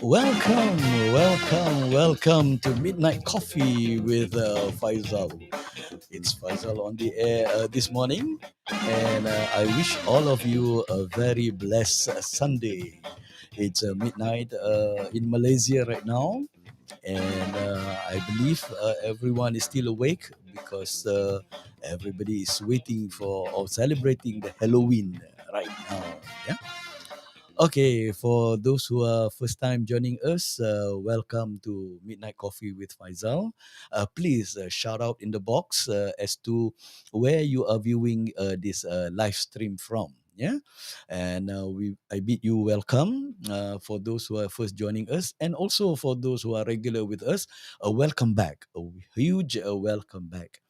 Welcome, welcome to Midnight Coffee with Faisal. It's Faisal on the air this morning, and I wish all of you a very blessed Sunday. It's midnight in Malaysia right now, and I believe everyone is still awake because everybody is waiting for or celebrating the Halloween right now. Yeah. Okay, for those who are first time joining us, welcome to Midnight Coffee with Faisal. Please shout out in the box as to where you are viewing this live stream from. Yeah, and I bid you welcome for those who are first joining us, and also for those who are regular with us, welcome back, a huge welcome back.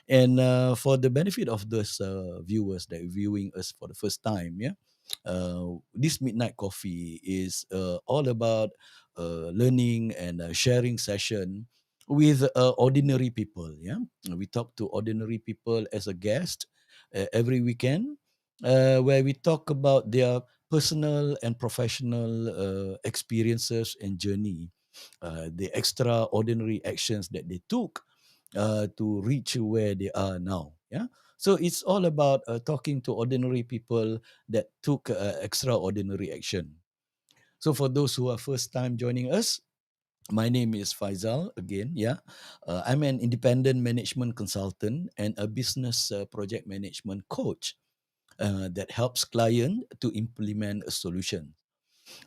And for the benefit of those viewers that are viewing us for the first time, yeah, this midnight coffee is all about learning and sharing session with ordinary people. Yeah, we talk to ordinary people as a guest every weekend, where we talk about their personal and professional experiences and journey, the extraordinary actions that they took to reach where they are now. Yeah. So it's all about talking to ordinary people that took extraordinary action. So for those who are first time joining us, my name is Faisal again. Yeah, I'm an independent management consultant and a business project management coach that helps client to implement a solution.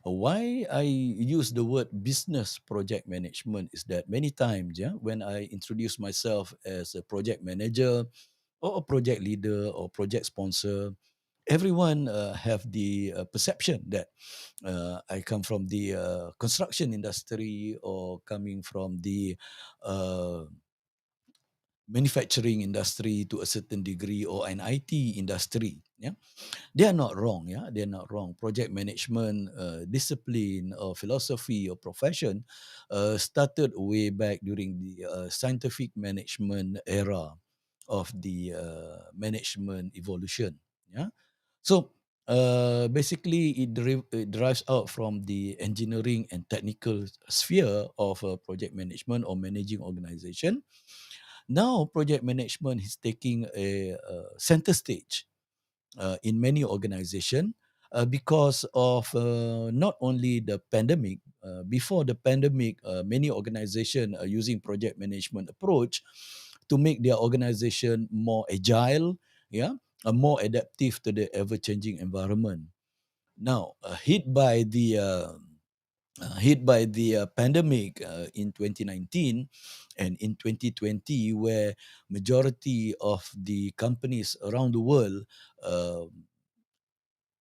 Why I use the word business project management is that many times, yeah, when I introduce myself as a project manager or a project leader or project sponsor, everyone have the perception that I come from the construction industry or coming from the uh, manufacturing industry to a certain degree or an IT industry. Yeah, they are not wrong. Yeah, they're not wrong. Project management discipline or philosophy or profession started way back during the scientific management era of the management evolution. Yeah, so basically it derives out from the engineering and technical sphere of project management or managing organization. Now project management is taking a center stage in many organizations because of not only the pandemic. Before the pandemic, many organizations are using project management approach to make their organization more agile, yeah, more adaptive to the ever-changing environment. Now, hit by the pandemic in 2019 and in 2020, where majority of the companies around the world uh,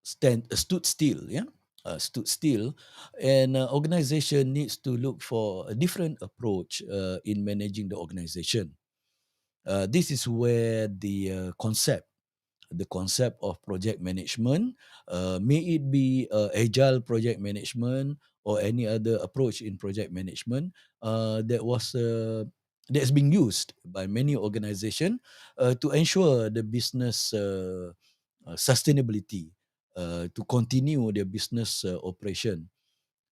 stood still, yeah, stood still, and organization needs to look for a different approach in managing the organization. This is where the concept of project management, may it be agile project management or any other approach in project management, that's being used by many organizations to ensure the business sustainability, to continue their business operation.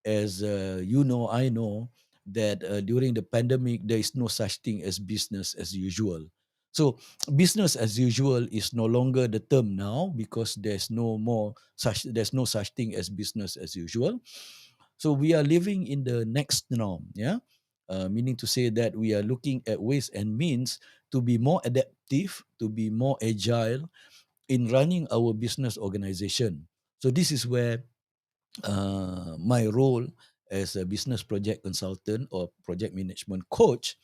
As you know, I know that during the pandemic, there is no such thing as business as usual. So, business as usual is no longer the term now because there's no such thing as business as usual. So, we are living in the next norm, yeah, meaning to say that we are looking at ways and means to be more adaptive, to be more agile in running our business organization. So this is where my role as a business project consultant or project management coach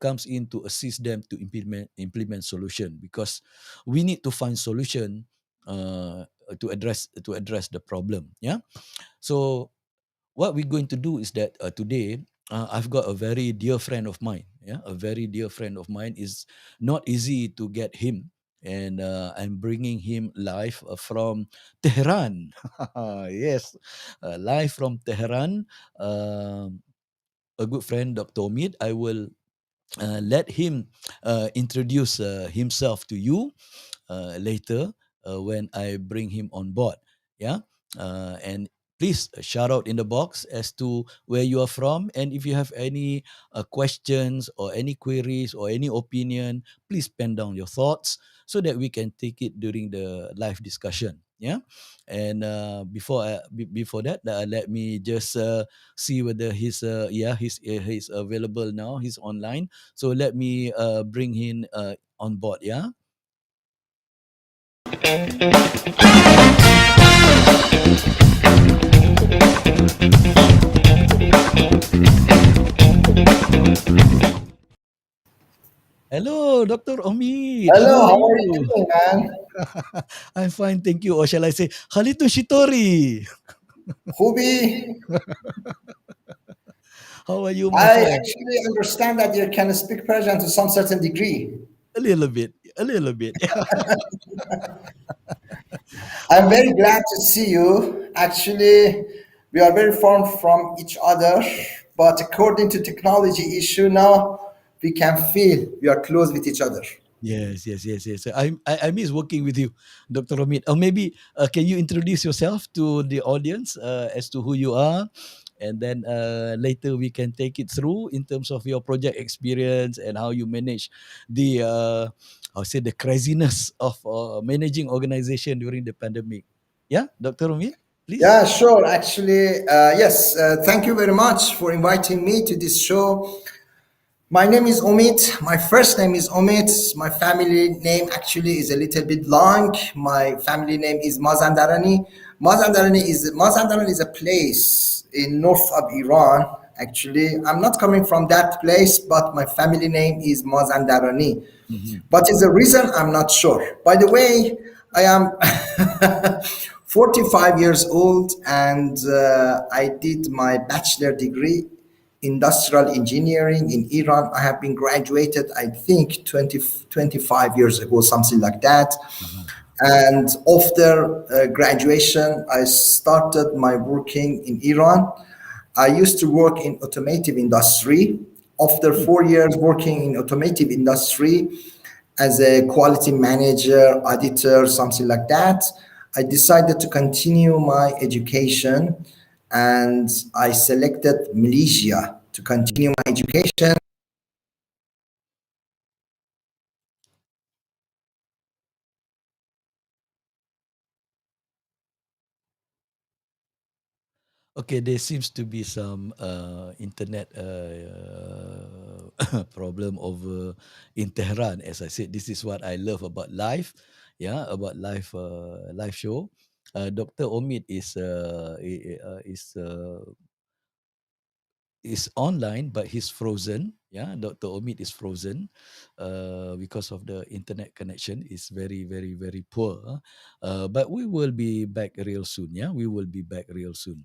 comes in to assist them to implement solution, because we need to find solution to address the problem. Yeah. So what we're going to do is that today I've got a very dear friend of mine. Yeah, a very dear friend of mine. Is not easy to get him, and I'm bringing him live from Tehran. Yes, live from Tehran. A good friend, Dr. Omid. I will let him introduce himself to you later when I bring him on board. Yeah. And please shout out in the box as to where you are from. And if you have any questions or any queries or any opinion, please pen down your thoughts so that we can take it during the live discussion. Yeah. And before that, let me just see whether he's available now. He's online. So let me bring him on board. Yeah. Hello, Dr. Omid. How Hello, are how are you you? doing, man? I'm fine, thank you. Or shall I say, Halito Shitori? Hubi, How are you, my I friend? actually understand that you can speak Persian to some certain degree. A little bit, a little bit. I'm very glad to see you. Actually, we are very far from each other, but according to technology issue now, we can feel we are close with each other. Yes, yes, yes, yes. I miss working with you, Dr. Omid. Or maybe can you introduce yourself to the audience as to who you are, and then later we can take it through in terms of your project experience and how you manage the I'll say the craziness of managing organization during the pandemic. Yeah, Dr. Omid, please. Yeah, sure. Actually, yes. Thank you very much for inviting me to this show. My name is Omid. My first name is Omid. My family name actually is a little bit long. My family name is Mazandarani. Mazandarani is a place in north of Iran. Actually, I'm not coming from that place, but my family name is Mazandarani. Mhm. But is the reason I'm not sure. By the way, I am 45 years old and I did my bachelor degree industrial engineering in Iran. I have been graduated, I think, 25 years ago, something like that. Uh-huh. And after graduation, I started my working in Iran. I used to work in automotive industry. After Mm. 4 years working in automotive industry as a quality manager, auditor, something like that, I decided to continue my education and I selected Malaysia to Mhm. continue my education. Okay, there seems to be some internet problem over in Tehran. As I said, this is what I love about live, yeah, about live show. Dr. Omid is online, but he's frozen. Yeah, Dr. Omid is frozen because of the internet connection is very, very, very poor. But we will be back real soon. Yeah, we will be back real soon.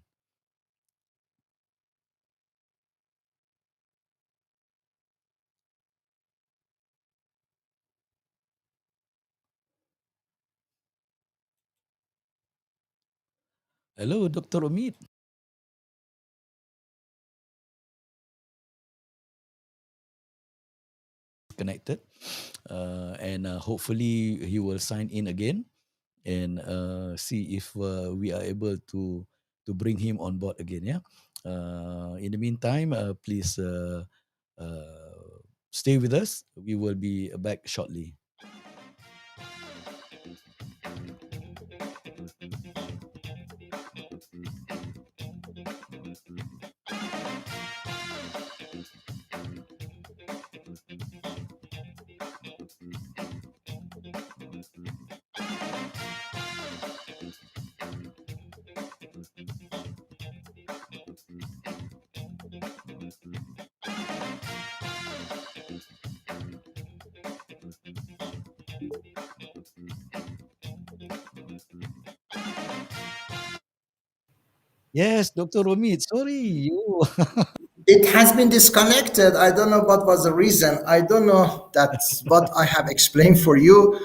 Hello, Dr. Omid. Connected, and hopefully he will sign in again and see if we are able to bring him on board again. Yeah. In the meantime, please stay with us. We will be back shortly. Yes, Dr. Omid. Sorry, you. It has been disconnected. I don't know what was the reason. I don't know. That's what I have explained for you.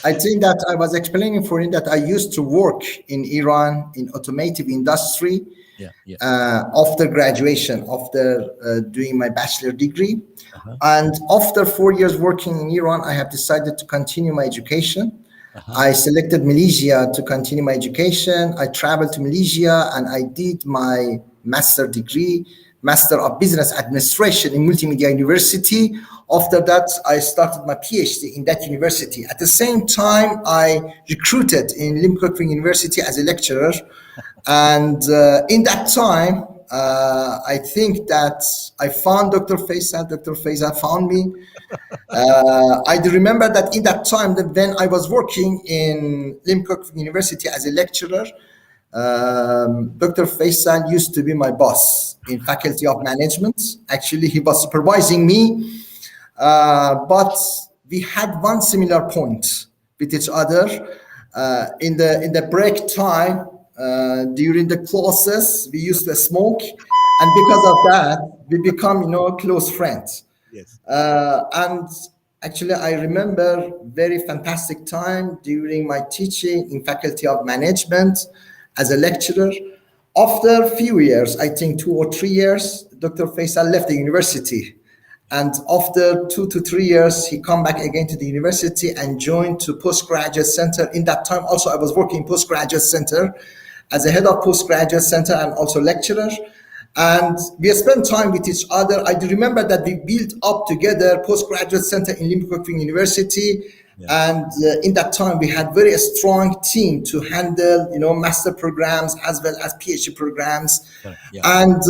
I think that I was explaining for you that I used to work in Iran in automotive industry Yeah, yeah. after graduation, after doing my bachelor degree. Uh-huh, And after 4 years working in Iran, I have decided to continue my education. uh-huh. I selected Malaysia to continue my education. I traveled to Malaysia and I did my master degree, Master of Business Administration in Multimedia University. After that, I started my PhD in that university. At the same time, I recruited in Lim Kok Wing University as a lecturer. And in that time, I think that I found Dr. Faisal. Dr. Faisal found me. I do remember that in that time, that when I was working in Lim Kok University as a lecturer, Dr. Faisal used to be my boss in Faculty of Management. Actually, he was supervising me, but we had one similar point with each other. In the break time, during the classes, we used to smoke, and because of that, we become close friends. Yes. And actually, I remember very fantastic time during my teaching in Faculty of Management as a lecturer. After a few years, I think 2 or 3 years, Dr. Faisal left the university. And after 2 to 3 years, he come back again to the university and joined to postgraduate center. In that time, also I was working in postgraduate center as a head of postgraduate center and also lecturer. And we spent time with each other. I do remember that we built up together postgraduate center in Lim Kok Wing University. Yeah. And in that time, we had very strong team to handle, master programs as well as PhD programs. Correct. Yeah. And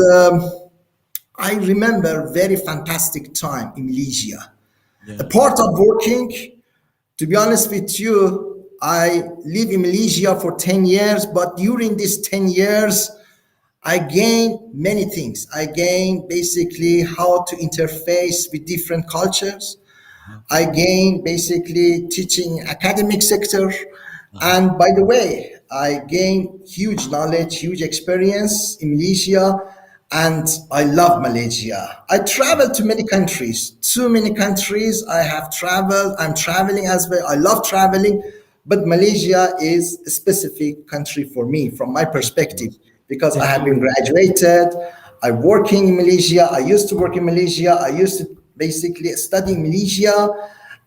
I remember very fantastic time in Malaysia. Yeah. A part of working, to be honest with you, I live in Malaysia for 10 years, but during these 10 years, I gained many things. I gained basically how to interface with different cultures. Uh-huh. I gained basically teaching academic sector. Uh-huh. And by the way, I gained huge knowledge, huge experience in Malaysia, and I love Malaysia. I traveled to many countries, too many countries I have traveled. I'm traveling as well. I love traveling, but Malaysia is a specific country for me from my Thank you. perspective because I Thank have been you. graduated. I'm working in Malaysia. I used to work in Malaysia. I used to basically study in Malaysia.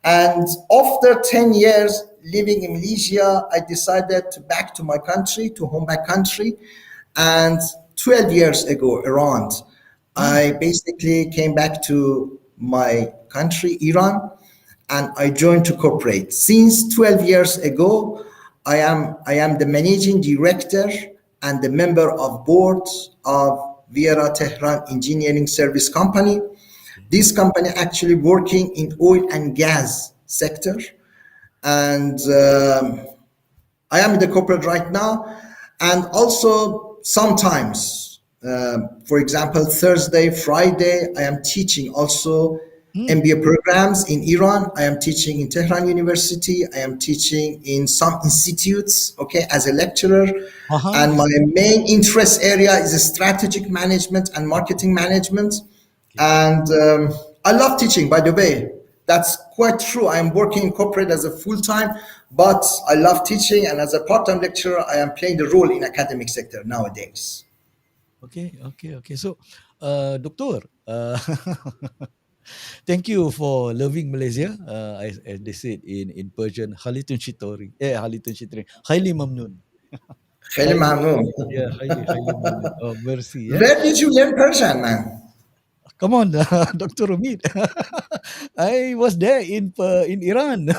And after 10 years living in Malaysia, I decided to back to my country, to home back country. And 12 years ago, around, Mm. I basically came back to my country, Iran, and I joined to corporate. Since 12 years ago, I am the managing director and the member of board of Wira Tehran Engineering Service Company. This company actually working in oil and gas sector, and I am in the corporate right now, and also sometimes, for example, Thursday, Friday, I am teaching also Mm. MBA programs in Iran. I am teaching in Tehran University. I am teaching in some institutes, okay, as a lecturer. Uh-huh. And my main interest area is strategic management and marketing management. Okay. And I love teaching, by the way. That's quite true. I am working in corporate as a full time, but I love teaching. And as a part time lecturer, I am playing the role in academic sector nowadays. Okay. Okay. Okay. So, Doctor, thank you for loving Malaysia. As they said in Persian, Halitun Shitori. Halitun Shitori. Highly mamnun. خیلی Highly, ممنون. yeah, highly mamnun. Oh, mercy. Yeah. Where did you learn Persian, man? Come on, Dr. Omid. I was there in Iran.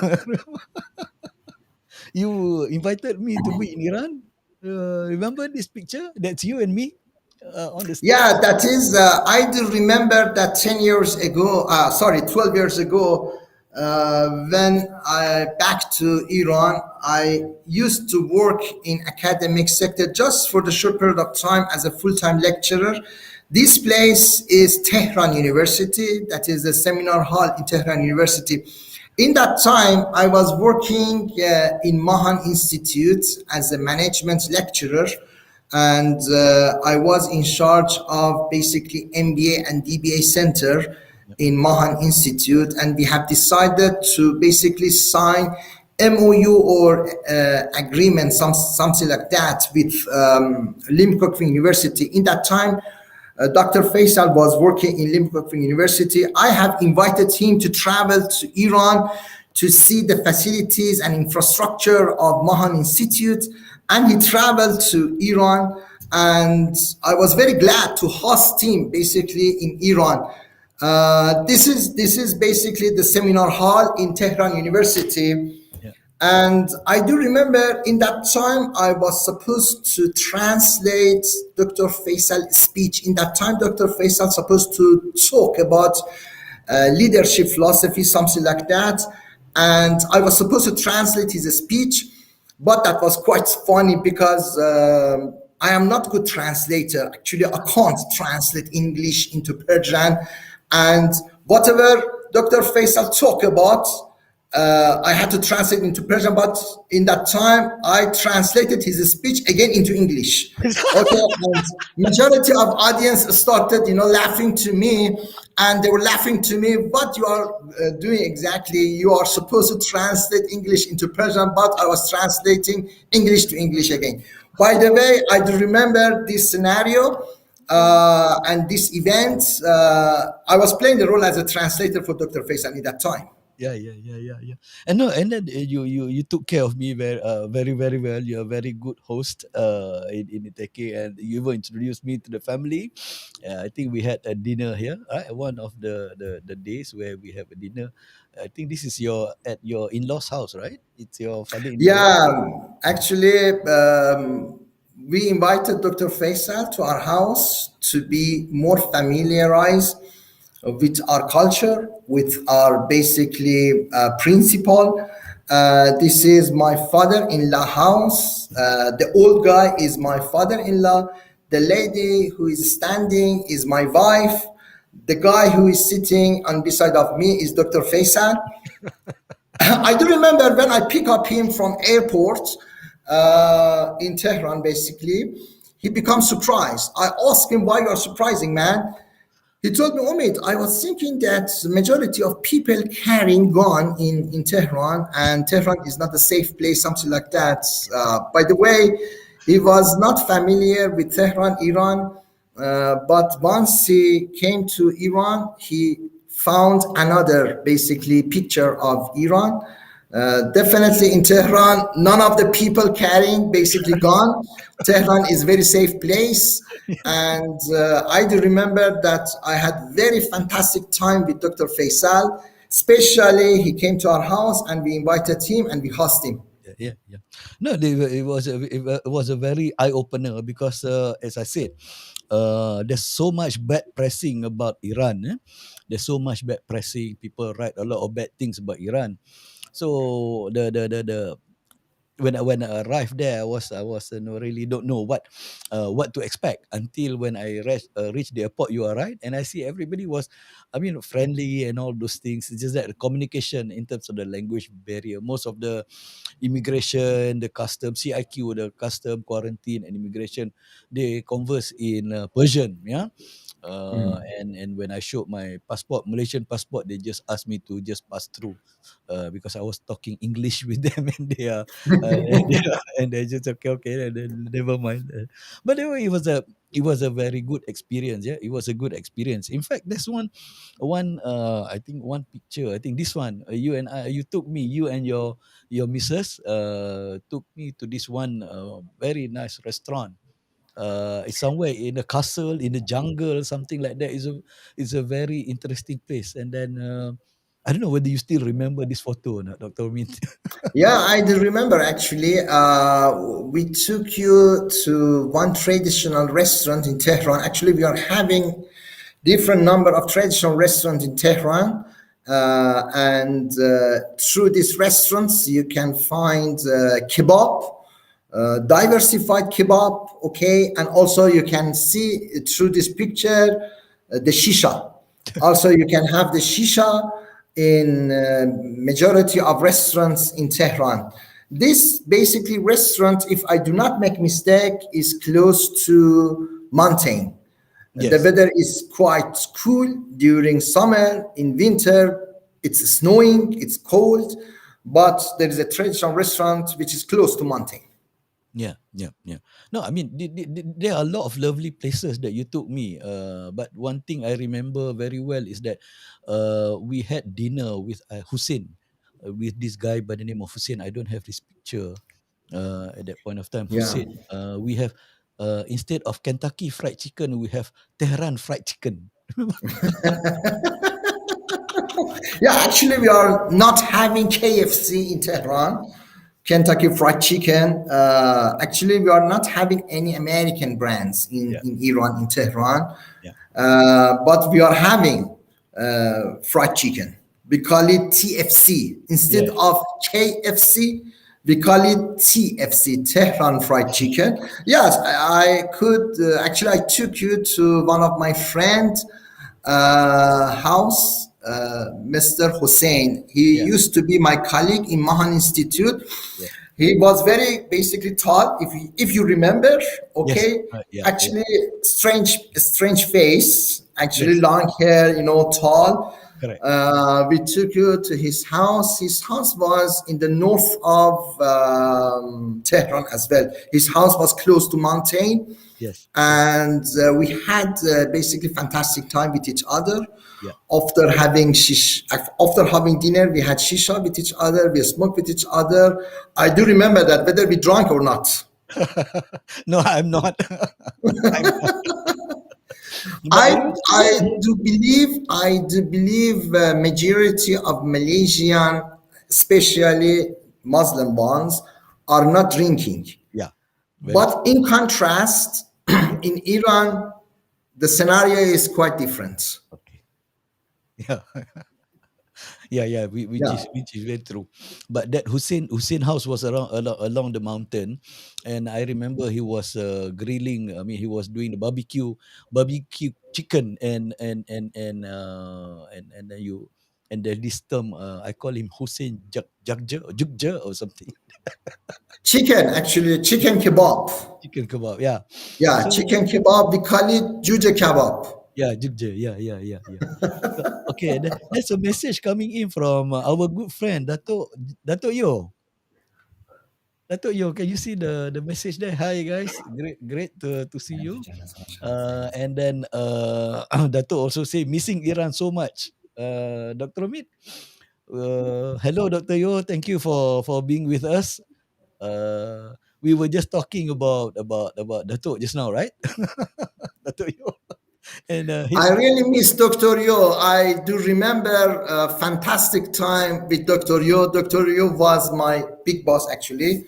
You invited me to be in Iran. Remember this picture? That's you and me on the stage. Yeah, that is, I do remember that 10 years ago, sorry, 12 years ago, when I back to Iran, I used to work in academic sector just for the short period of time as a full-time lecturer. This place is Tehran University, that is the seminar hall in Tehran University. In that time, I was working in Mahan Institute as a management lecturer. and I was in charge of basically MBA and DBA center Yep. in Mahan Institute, and we have decided to basically sign MOU or agreement, something like that, with Lim Kok Wing University. In that time, Dr. Faisal was working in Lim Kok Wing University. I have invited him to travel to Iran to see the facilities and infrastructure of Mahan Institute, and he traveled to Iran, and I was very glad to host him basically in Iran. This is basically the seminar hall in Tehran University, Yeah. and I do remember in that time I was supposed to translate Dr. Faisal's speech. In that time, Dr. Faisal supposed to talk about leadership philosophy, something like that. And I was supposed to translate his speech, but that was quite funny because I am not good translator. Actually, I can't translate English into Persian, and whatever Dr. Faisal talk about, I had to translate into Persian, but in that time, I translated his speech again into English. Okay, and majority of audience started, laughing to me, and they were laughing to me. What you are doing exactly? You are supposed to translate English into Persian, but I was translating English to English again. By the way, I do remember this scenario and this event. I was playing the role as a translator for Dr. Faisal at that time. Yeah. And no, and then you took care of me very well. You're a very good host in Iteke, and you even introduced me to the family. I think we had a dinner here, right? One of the days where we have a dinner. I think this is at your in-laws house, right? It's your father-in-law. Yeah, actually, we invited Dr. Faisal to our house to be more familiarized with our culture, with our basically principle. This is my father-in-law house. The old guy is my father-in-law. The lady who is standing is my wife. The guy who is sitting on beside of me is Dr. Faisal. I do remember when I pick up him from airport in Tehran, basically, he becomes surprised. I asked him, why you are surprising, man? He told me, Omid, I was thinking that the majority of people carrying gun in Tehran, and Tehran is not a safe place, something like that. By the way, he was not familiar with Tehran, Iran, but once he came to Iran, he found another basically picture of Iran. Definitely in Tehran, none of the people carrying basically gone. Tehran is very safe place, and I do remember that I had very fantastic time with Dr. Faisal. Especially, he came to our house and we invited him and we hosted him. Yeah. No, it was a very eye opener because, as I said, there's so much bad pressing about Iran. There's so much bad pressing. People write a lot of bad things about Iran. So the when I arrived there, I was really don't know what to expect until when I reached the airport. You are right, and I see everybody was, I mean, friendly and all those things. It's just that the communication in terms of the language barrier. Most of the immigration, the custom, CIQ, the custom, quarantine, and immigration, they converse in Persian. Yeah. And when I showed my passport, Malaysian passport, they just asked me to just pass through, because I was talking English with them, and they are, and they just okay, and then never mind. But anyway, it was a very good experience. Yeah, it was a good experience. In fact, there's one I think one picture. I think this one, you and your missus took me to this one very nice restaurant. It's somewhere in a castle in the jungle, something like that. It's a very interesting place. And then I don't know whether you still remember this photo or not, Dr. Omid. Yeah, I do remember actually. We took you to one traditional restaurant in Tehran. Actually, we are having different number of traditional restaurants in Tehran, and through these restaurants you can find kebab, diversified kebab. Okay, and also you can see through this picture the shisha. Also, you can have the shisha in majority of restaurants in Tehran. This basically restaurant, if I do not make mistake, is close to mountain. The Yes. weather is quite cool during summer. In winter, it's snowing, it's cold, but there is a traditional restaurant which is close to mountain. Yeah, yeah, yeah. No, I mean, there are a lot of lovely places that you took me. But one thing I remember very well is that we had dinner with Hussein, with this guy by the name of Hussein. I don't have his picture at that point of time. Yeah. Hussein. We have instead of Kentucky Fried Chicken, we have Tehran Fried Chicken. Yeah, actually, we are not having KFC in Tehran, Kentucky Fried Chicken. Actually, we are not having any American brands Yeah, in Iran, in Tehran. yeah. But we are having fried chicken. We call it TFC. Instead Yes. of KFC, we call it TFC, Tehran Fried Chicken. Yes, I could. Actually, I took you to one of my friends' house, Mr. Hussein. He Yeah, used to be my colleague in Mahan Institute. yeah. He was very basically tall. If you remember, Yes. okay. Yeah, yeah. Actually, strange face. Actually, Yes. long hair. Tall. Correct. We took you to his house. His house was in the north of Tehran as well. His house was close to mountain, Yes. and we had basically fantastic time with each other. Yeah. After having dinner, we had shisha with each other. We smoked with each other. I do remember that, whether we drank or not. No, I'm not. I'm not. But I I remember I that. do believe majority of Malaysian, especially Muslim ones, are not drinking. Yeah, very But true. in contrast, Yeah. in Iran, the scenario is quite different. Okay. Yeah. Yeah, yeah. Which Yeah. is very true. But that Hussein house was along the mountain, and I remember he was grilling. I mean, he was doing the barbecue chicken, and then there's this term. I call him Hussein Jugja or something. Chicken, actually, chicken kebab. Chicken kebab. Yeah. Yeah, So chicken kebab. We call it juja kebab. yeah, Jogja. Yeah, yeah, yeah, yeah. So, okay, there's a message coming in from our good friend Dato Yo. Dato Yo, can you see the message there? Hi guys, great to see you. And then Dato also say missing Iran so much. Dr. Omid, hello Dr. Yo, thank you for being with us. We were just talking about Dato just now, right? Dato Yo. And I his really miss Dr. Yo. I do remember a fantastic time with Dr. Yo. Dr. Yo was my big boss, actually.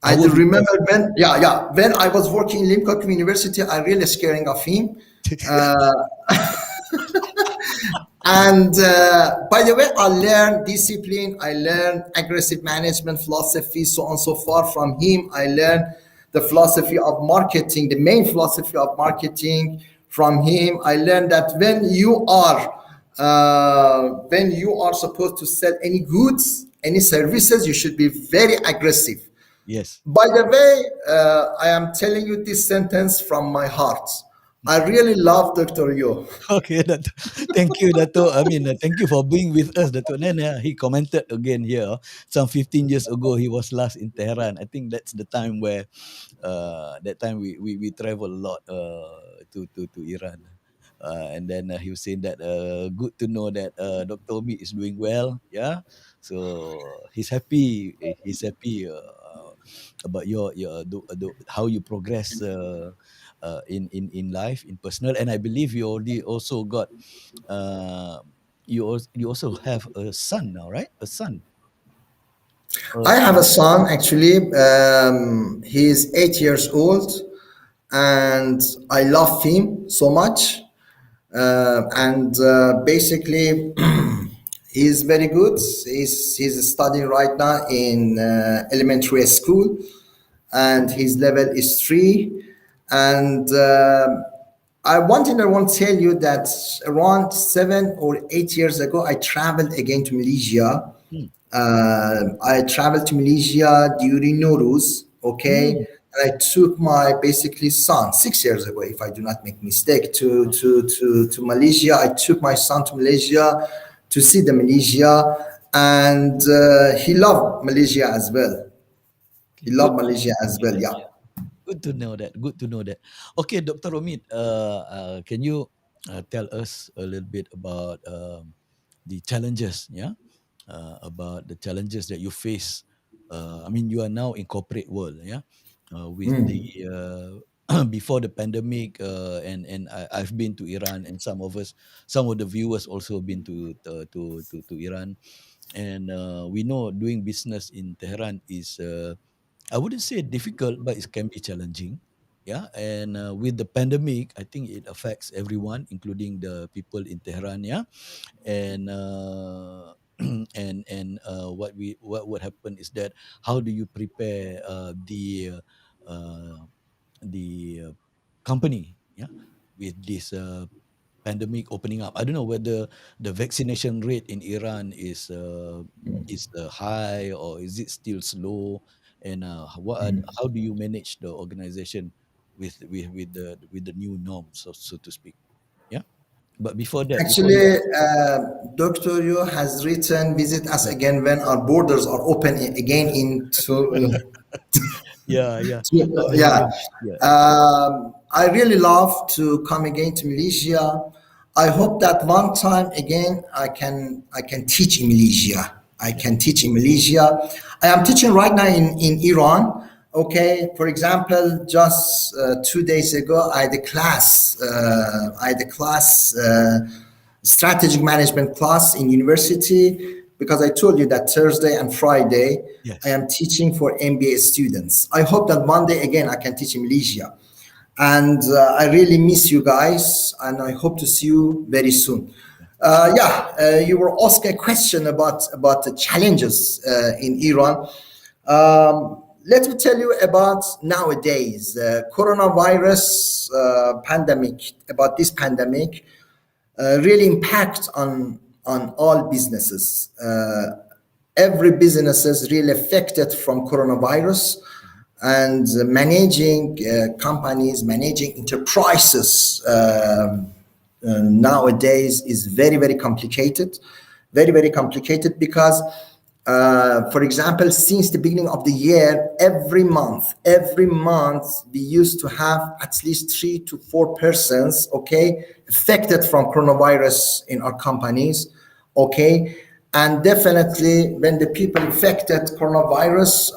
I our do big remember boss. yeah, when I was working in Limcock University, I really scaring of him. Uh, And by the way, I learned discipline, I learned aggressive management philosophy, so on and so forth from him. I learned the philosophy of marketing, the main philosophy of marketing from him. I learned that when you are supposed to sell any goods, any services, you should be very aggressive. Yes. By the way, I am telling you this sentence from my heart. I really love Dr. Yo. Okay, Dato. Thank you, Dato. I mean, thank you for being with us, Dato. Then he commented again here. Some 15 years ago, he was last in Tehran. I think that's the time where, that time we travel a lot to Iran. And then he was saying that good to know that Dr. Omi is doing well. Yeah, so he's happy. He's happy about how you progress in life, in personal. And I believe you already also got uh, you also have a son now, right? A son. I A have a son, actually. He's 8 years old, and I love him so much. And basically, he's very good. He's studying right now in elementary school, and his level is 3. And I want to tell you that around 7 or 8 years ago, I traveled again to Malaysia. Mm. I traveled to Malaysia during Nowruz, okay, Mm. and I took my basically son 6 years ago, if I do not make mistake, to Malaysia. I took my son to Malaysia to see the Malaysia, and he loved Malaysia as well. He Okay, good. loved Malaysia as well. Yeah. Good to know that. Good to know that. Okay, Dr. Omid, can you tell us a little bit about the challenges? Yeah, about the challenges that you face. I mean, you are now in corporate world. Yeah, with the before the pandemic, I've been to Iran, and some of the viewers also been to Iran, and we know doing business in Tehran is. I wouldn't say difficult, but it can be challenging. Yeah, and with the pandemic, I think it affects everyone, including the people in Tehran. Yeah, and what would happen is that how do you prepare the company? Yeah, with this pandemic opening up. I don't know whether the vaccination rate in Iran is high or is it still slow, and how do you manage the organization with the new norms, so to speak? Yeah, but before that, Actually, Dr. Yu has written, visit us yeah, again when our borders are open again into yeah, yeah. yeah. Maybe, yeah, I really love to come again to Malaysia. I hope that one time again I can teach in Malaysia. I yeah, can teach in Malaysia. I am teaching right now in Iran. Okay, for example, just 2 days ago, I had a class. Strategic management class in university, because I told you that Thursday and Friday I yes, am teaching for MBA students. I hope that one day again I can teach in Malaysia. And I really miss you guys, and I hope to see you very soon. yeah, You were asking a question about the challenges in Iran. Let me tell you about nowadays coronavirus pandemic. About this pandemic, really impact on all businesses. Every business is really affected from coronavirus, mhm, and managing companies, managing enterprises nowadays is very, very complicated. Very, very complicated because, for example, since the beginning of the year, every month, we used to have at least 3 to 4 persons, okay, affected from coronavirus in our companies, okay. And definitely, when the people infected coronavirus,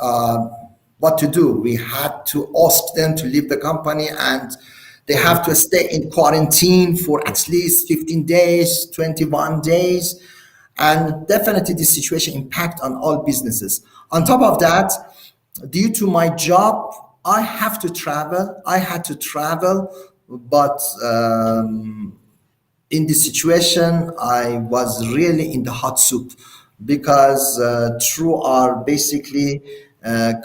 what to do? We had to ask them to leave the company, and they have to quarantine. stay in quarantine for Yeah, at least 15 days, 21 days. And definitely this situation impact on all businesses. On mm, top of that, due to my job, I have to travel. I had to travel, but in this situation, I was really in the hot soup, because through our basically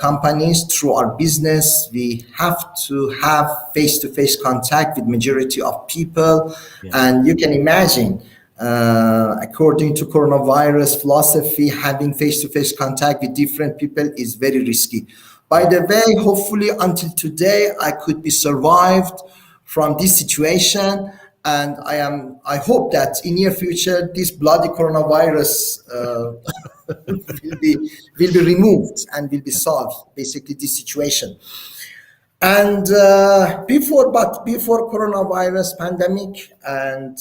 companies, through our business, we have to have face-to-face contact with majority of people, yeah, and you can imagine. According to coronavirus philosophy, having face-to-face contact with different people is very risky. By yeah. the way, hopefully until today, I could be survived from this situation, and I hope that in near future this bloody coronavirus will be removed and will be Yeah. solved, basically this situation. And before coronavirus pandemic, and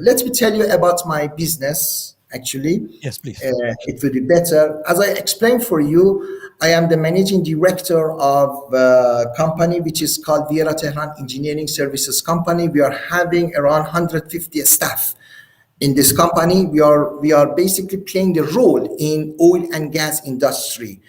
let me tell you about my business. Actually, Yes, please. it will be better. As I explained for you, I am the managing director of a company which is called Wira Tehran Engineering Services Company. We are having around 150 staff in this company. We are basically playing the role in oil and gas industry.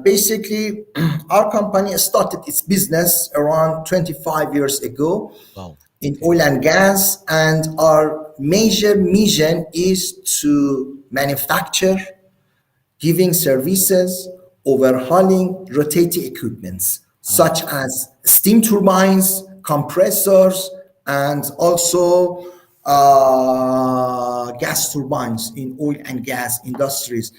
Basically, our company started its business around 25 years ago Wow. in Okay. oil and gas, and our major mission is to manufacture, giving services, overhauling rotating equipments Ah, such as steam turbines, compressors, and also gas turbines in oil and gas industries.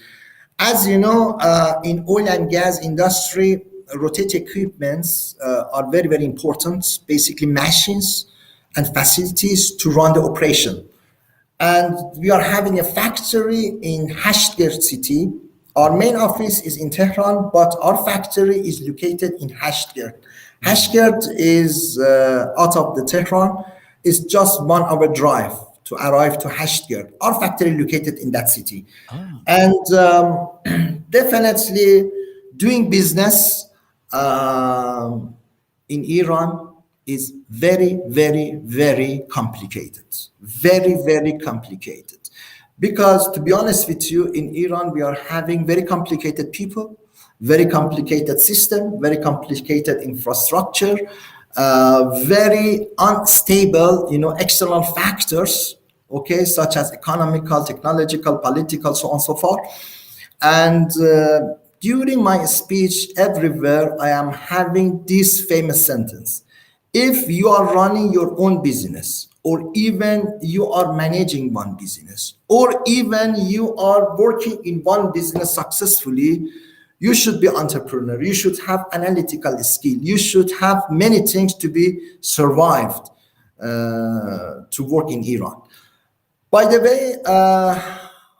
As you know, in oil and gas industry, rotating equipments are very, very important, basically machines and facilities to run the operation. And we are having a factory in Hashtag city. Our main office is in Tehran, but our factory is located in Hashtag. Hashtag is out of the Tehran. It's just 1 hour drive to arrive to Hashtag. Our factory located in that city. And definitely doing business in Iran is very, very, very complicated. Very, very complicated. Because to be honest with you, in Iran, we are having very complicated people, very complicated system, very complicated infrastructure, very unstable, external factors, okay, such as economical, technological, political, so on and so forth. And during my speech everywhere, I am having this famous sentence. If you are running your own business, or even you are managing one business, or even you are working in one business successfully, you should be entrepreneur. You should have analytical skill. You should have many things to be survived to work in Iran. By the way,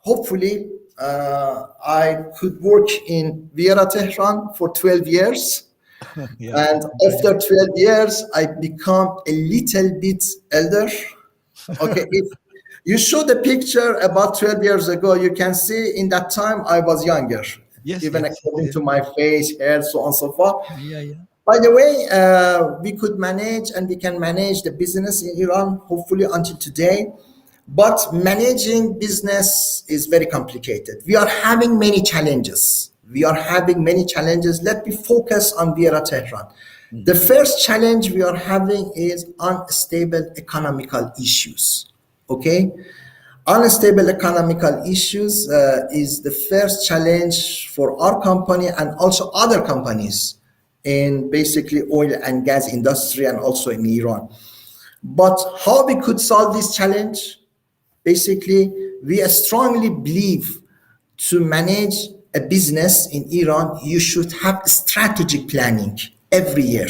hopefully I could work in Wira, Tehran for 12 years. Yeah. And after 12 years, I become a little bit elder. Okay, if you show the picture about 12 years ago, you can see in that time I was younger, Yes, even yes, according yes. to my face, hair, so on and so forth. Yeah, yeah. By the way, we could manage and we can manage the business in Iran, hopefully until today. But managing business is very complicated. We are having many challenges. Let me focus on Wira Tehran. The first challenge we are having is unstable economical issues. Okay? Unstable economical issues is the first challenge for our company and also other companies in basically oil and gas industry and also in Iran. But how we could solve this challenge? Basically, we strongly believe to manage a business in Iran, you should have strategic planning every year.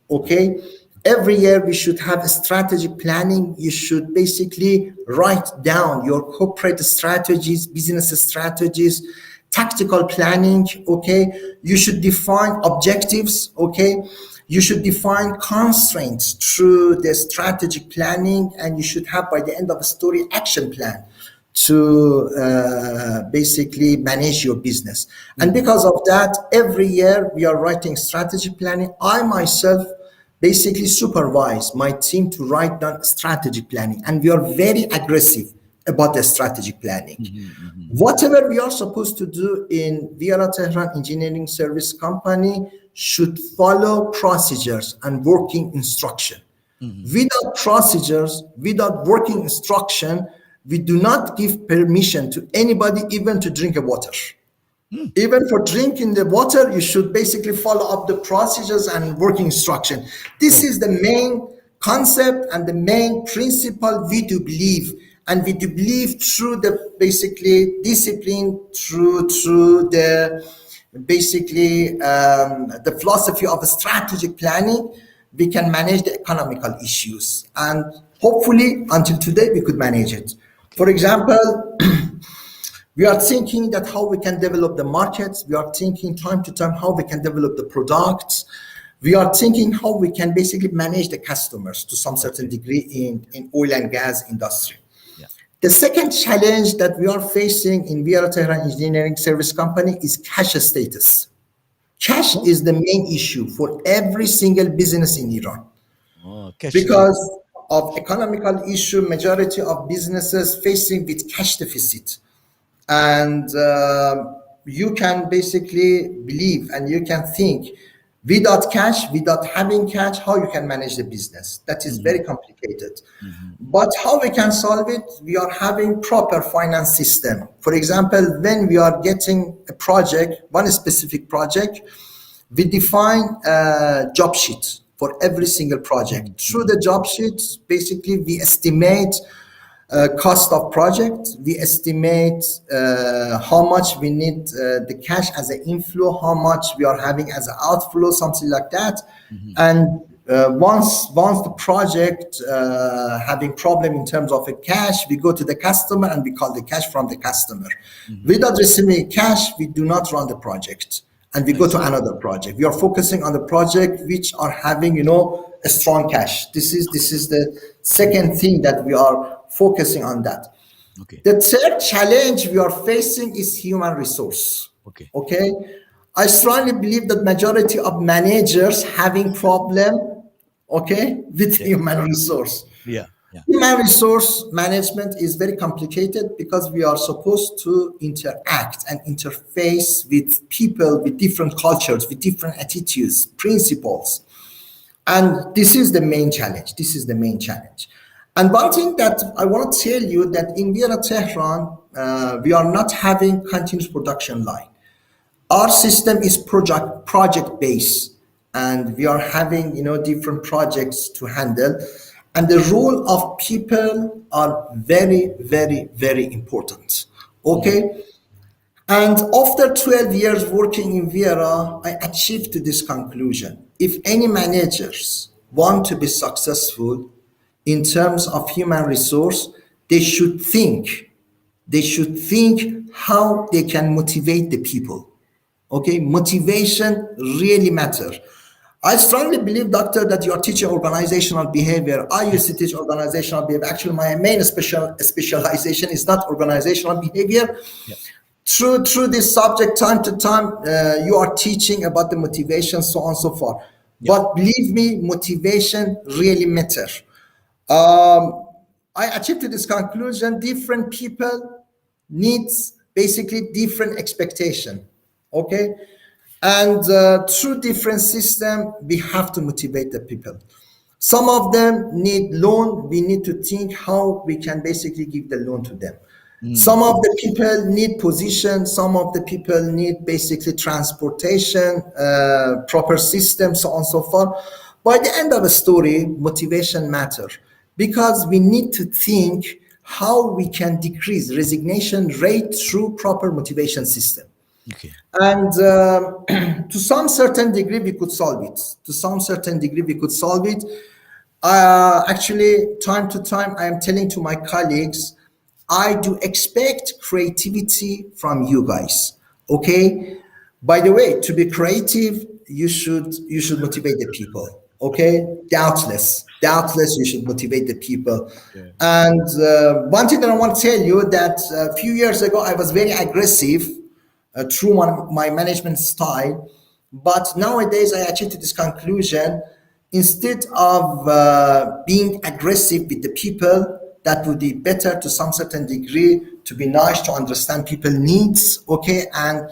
Okay? Every year we should have a strategic planning. You should basically write down your corporate strategies, business strategies, tactical planning. Okay? You should define objectives. Okay? You should define constraints through the strategic planning, and you should have by the end of the story action plan to basically manage your business. And because of that, every year we are writing strategy planning. I myself basically supervise my team to write down strategic planning, and we are very aggressive about the strategic planning. Whatever we are supposed to do in Wira Tehran Engineering Service Company should follow procedures and working instruction. Without procedures, without working instruction, we do not give permission to anybody even to drink a water. Even for drinking the water, you should basically follow up the procedures and working instruction. This is the main concept and the main principle we do believe. And we do believe through the basically discipline, through the basically the philosophy of strategic planning, we can manage the economical issues. And hopefully until today, we could manage it. For example, we are thinking that how we can develop the markets. We are thinking time to time how we can develop the products. We are thinking how we can basically manage the customers to some certain degree in oil and gas industry. Yeah. The second challenge that we are facing in Wira Tehran Engineering Service Company is cash status. Cash is the main issue for every single business in Iran. Cash. Because of economical issue, majority of businesses facing with cash deficit. And you can basically believe and you can think without cash, without having cash, how you can manage the business. That is very complicated. But how we can solve it? We are having proper finance system. For example, when we are getting a project, one specific project, we define a job sheet for every single project. Through the job sheets, basically we estimate cost of project. We estimate how much we need the cash as an inflow, how much we are having as an outflow, something like that. And once the project having problem in terms of a cash, we go to the customer and we call the cash from the customer. Without receiving cash, we do not run the project, and we go to another project. We are focusing on the project which are having, a strong cash. This is the second thing that we are focusing on that. Okay. The third challenge we are facing is human resource. Okay. I strongly believe that majority of managers having problem, with human resource. Yeah. Human resource management is very complicated because we are supposed to interact and interface with people with different cultures, with different attitudes, principles. And this is the main challenge. And one thing that I want to tell you that in Wira Tehran, we are not having continuous production line. Our system is project based, and we are having different projects to handle. And the role of people are very, very, very important. Okay. And after 12 years working in Wira, I achieved to this conclusion. If any managers want to be successful in terms of human resource, they should think how they can motivate the people. Okay, motivation really matters. I strongly believe, doctor, that you are teaching organizational behavior. I used to teach organizational behavior. Actually, my main specialization is not organizational behavior. Yeah. Through this subject, time to time, you are teaching about the motivation, so on and so forth. Yeah. But believe me, motivation really matters. I achieved to this conclusion: different people needs basically different expectation. Okay. And through different system, we have to motivate the people. Some of them need loan. We need to think how we can basically give the loan to them. Some of the people need position. Some of the people need basically transportation, proper system, so on and so forth. By the end of the story, motivation matters, because we need to think how we can decrease resignation rate through proper motivation system. Okay. And to some certain degree, we could solve it. Actually, time to time, I am telling to my colleagues, I do expect creativity from you guys. Okay. By the way, to be creative, you should motivate the people. Okay. Doubtless, you should motivate the people. Okay. And one thing that I want to tell you that a few years ago, I was very aggressive through my management style, but nowadays I achieved to this conclusion: instead of being aggressive with the people, that would be better to some certain degree to be nice, to understand people's needs. Okay. And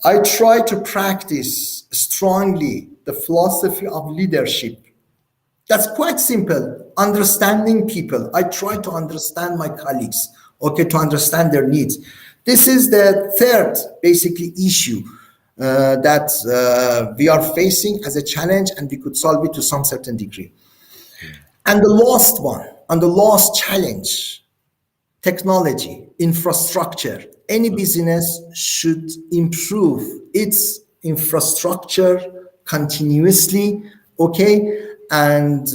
I try to practice strongly the philosophy of leadership. That's quite simple. Understanding people. I try to understand my colleagues, okay, to understand their needs. This is the third basically issue that we are facing as a challenge, and we could solve it to some certain degree. And the last one, and the last challenge, technology, infrastructure. Any business should improve its infrastructure continuously, okay? And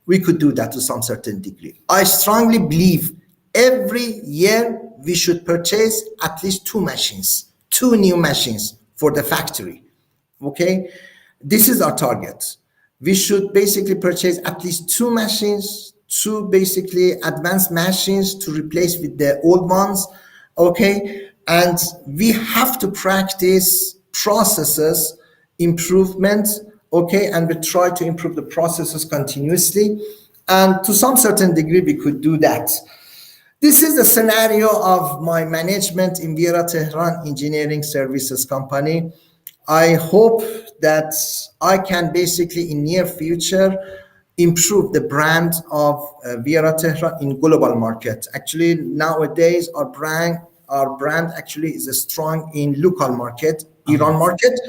we could do that to some certain degree. I strongly believe every year we should purchase at least two new machines for the factory, okay? This is our target. We should basically purchase at least two machines, two basically advanced machines to replace with the old ones, okay? And we have to practice processes improvement, okay? And we try to improve the processes continuously. And to some certain degree, we could do that. This is the scenario of my management in Wira Tehran Engineering Services Company. I hope that I can basically in near future improve the brand of Wira Tehran in global market. Actually, nowadays our brand actually is strong in local market, Iran market.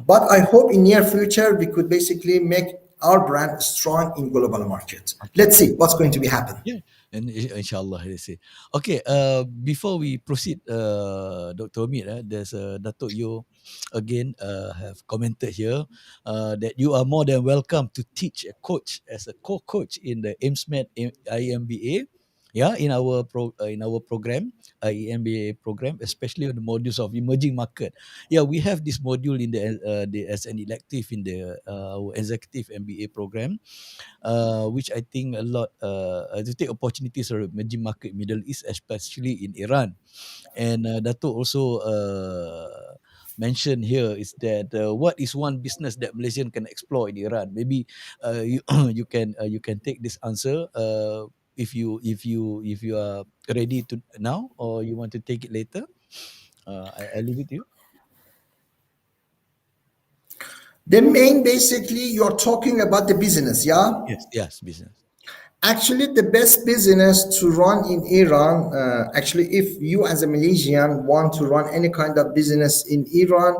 But I hope in near future we could basically make our brand strong in global market. Okay. Let's see what's going to be happen. Yeah, and inshallah, they say. Okay, before we proceed, Dr. Omid, there's Dato' Yo again have commented here that you are more than welcome to teach a coach as a co-coach in the AIMSMET IMBA. Yeah, in our program, EMBA program, especially on the modules of emerging market. Yeah, we have this module in the as an elective in the our executive MBA program, which I think a lot to take opportunities of emerging market Middle East, especially in Iran. And Dato also mentioned here is that what is one business that Malaysian can explore in Iran? Maybe you you can take this answer if you are ready to now, or you want to take it later. I leave it to you. The main, basically, you're talking about the business, yeah? Yes, yes, business. Actually, the best business to run in Iran, actually, if you as a Malaysian want to run any kind of business in Iran,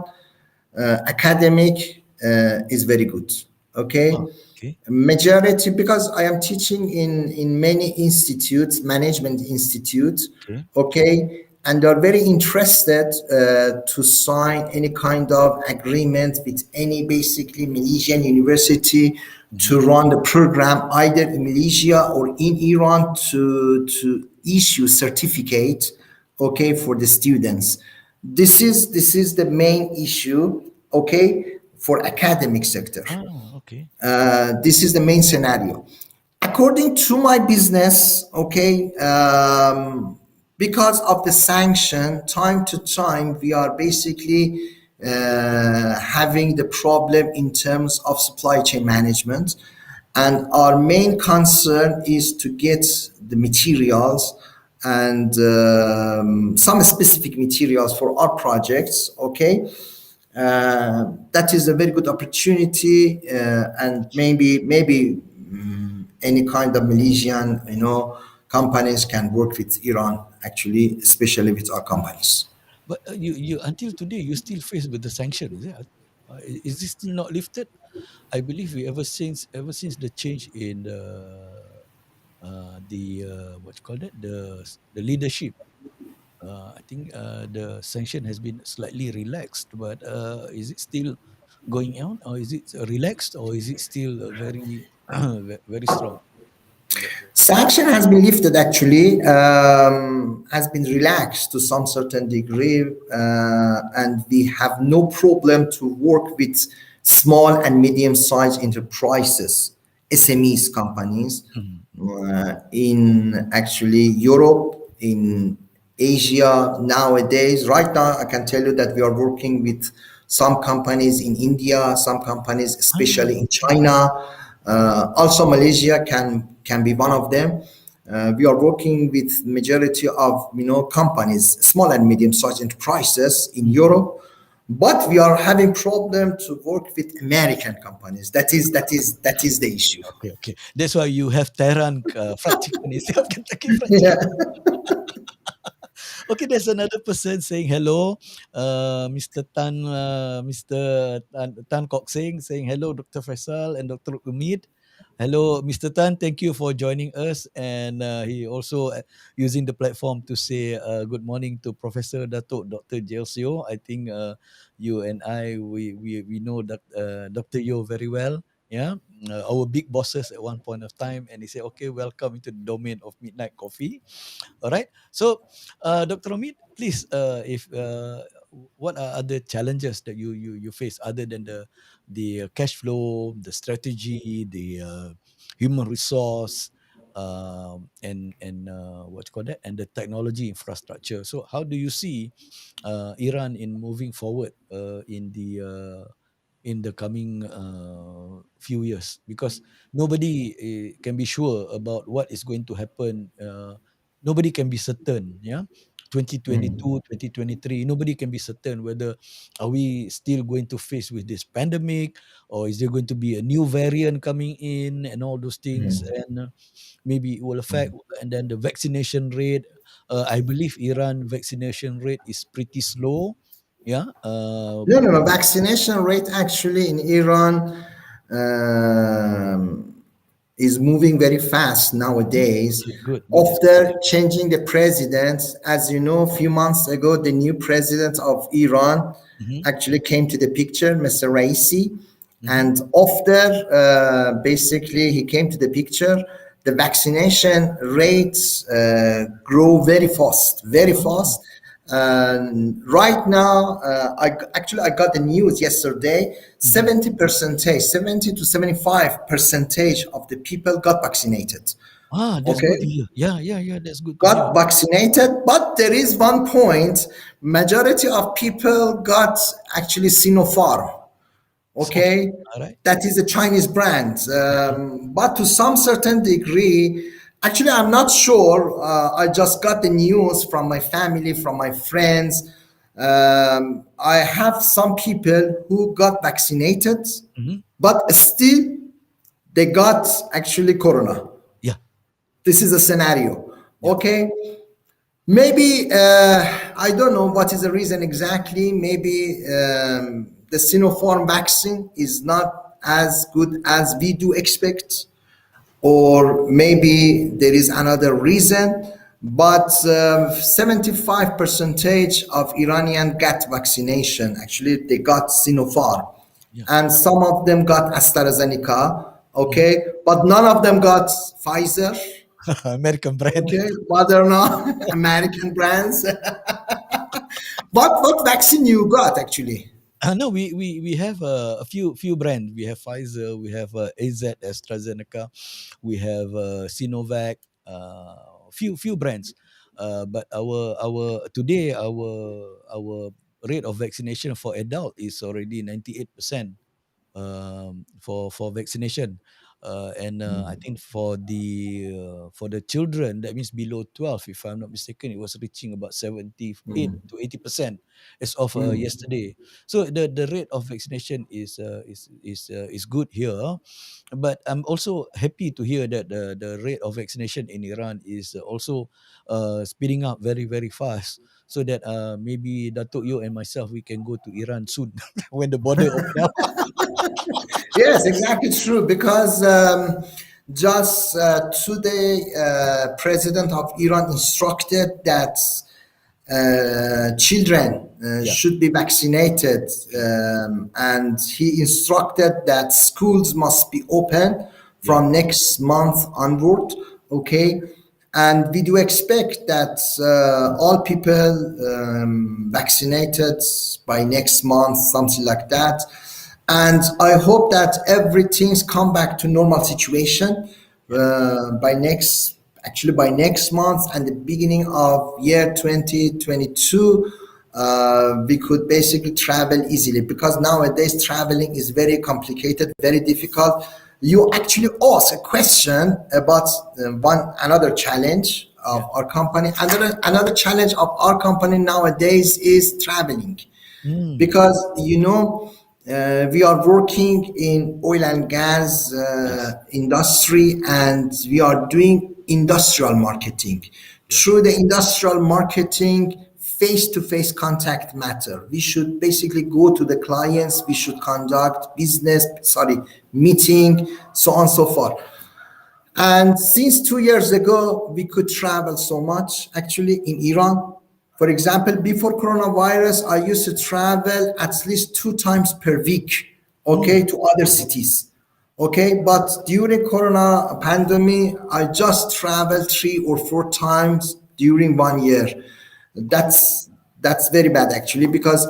academic is very good. Oh, Okay, okay, majority, because I am teaching in many institutes, management institutes. okay. Okay, and they are very interested to sign any kind of agreement with any basically Malaysian university Mm-hmm. to run the program either in Malaysia or in Iran to issue certificate, okay, for the students. This is the main issue, okay, for academic sector. Ah, okay. This is the main scenario. According to my business, okay, because of the sanction, time to time, we are basically having the problem in terms of supply chain management. And our main concern is to get the materials and some specific materials for our projects, okay? That is a very good opportunity, and maybe any kind of Malaysian, companies can work with Iran actually, especially with our companies. But you until today you still faced with the sanction, is it? Is this still not lifted? I believe we ever since the change in the what you call that, the leadership. I think the sanction has been slightly relaxed, but is it still going on, or is it relaxed, or is it still very very strong? The Sanction has been lifted actually, has been relaxed to some certain degree, and we have no problem to work with small and medium-sized enterprises, SMEs companies, Mhm. in actually Europe, in Asia nowadays. Right now, I can tell you that we are working with some companies in India, some companies, Ah, especially in okay. China. Also, Malaysia can be one of them. We are working with majority of companies, small and medium-sized enterprises in Mhm. Europe, but we are having problem to work with American companies. That is the issue. Okay, okay. That's why you have Tehran fried chicken instead of Kentucky fried Yeah. chicken. Okay, there's another person saying hello, Mr. Tan Kok saying hello, Dr. Faisal and Dr. Umid. Hello, Mr. Tan. Thank you for joining us, and he also using the platform to say good morning to Professor Dato Dr. Jelsio. I think you and I we know that Dr. Yo very well. Yeah, our big bosses at one point of time, and he said, "Okay, welcome into the domain of midnight coffee." All right. So, Dr. Omid, please, if what are other challenges that you face other than the cash flow, the strategy, the human resource, and what you call that, and the technology infrastructure. So, how do you see Iran in moving forward in the coming few years, because nobody can be sure about what is going to happen. Nobody can be certain. Yeah. 2022, 2023, nobody can be certain whether are we still going to face with this pandemic, or is there going to be a new variant coming in and all those things, and maybe it will affect. And then the vaccination rate, I believe Iran vaccination rate is pretty slow. Yeah. No, no, no. Vaccination rate actually in Iran, um, is moving very fast nowadays. Good. After changing the president, as you know, a few months ago, the new president of Iran Mm-hmm. actually came to the picture, Mr. Raisi. Mm-hmm. And after basically he came to the picture, the vaccination rates grow very Oh. fast. Right now, I got the news yesterday. Mm-hmm. 70 to 75% of the people got vaccinated. Ah, that's good to Okay, hear. Yeah. That's good to hear. got vaccinated, but there is one point: majority of people got actually Sinopharm. So, Okay, all right. that is a Chinese brand, Okay. but to some certain degree, actually I'm not sure. I just got the news from my family, from my friends. I have some people who got vaccinated, Mm-hmm. but still they got actually corona. Yeah. This is a scenario. Yeah. Okay, maybe I don't know what is the reason exactly. Maybe the Sinopharm vaccine is not as good as we do expect, or maybe there is another reason. But 75 percentage of Iranian got vaccination. Actually, they got Sinopharm, Yeah. and some of them got AstraZeneca. Mm-hmm. Okay, but none of them got Pfizer. American brand. Okay, but they're not American brands. What vaccine you got actually? No, we have a few brands. We have Pfizer, we have AZ, AstraZeneca, we have Sinovac, few brands. But our today our rate of vaccination for adult is already 98%, for vaccination. And I think for the children, that means below 12, if I'm not mistaken, it was reaching about 78 to 80% as of yesterday. So the rate of vaccination is good here. But I'm also happy to hear that the rate of vaccination in Iran is also speeding up very fast, so that maybe Datuk you and myself, we can go to Iran soon when the border open up. Yes, exactly true. Because just today, President of Iran instructed that children Yeah, should be vaccinated, and he instructed that schools must be open yeah, from next month onward. Okay, and we do expect that all people vaccinated by next month, something like that. And I hope that everything's come back to normal situation yeah, by next month and the beginning of year 2022. We could basically travel easily, because nowadays traveling is very complicated, very difficult. You actually ask a question about one another challenge of yeah. our company. Another challenge of our company nowadays is traveling, Mm, because we are working in oil and gas yes, industry, and we are doing industrial marketing. yes, Through the industrial marketing, face-to-face contact matter. We should basically go to the clients, we should conduct meeting, so on and so forth. And since 2 years ago, we could travel so much actually in Iran. For example, before coronavirus, I used to travel at least 2 times per week, mm, okay, to other cities. Okay, but during corona pandemic, I just traveled 3 or 4 times during 1 year. That's very bad actually, because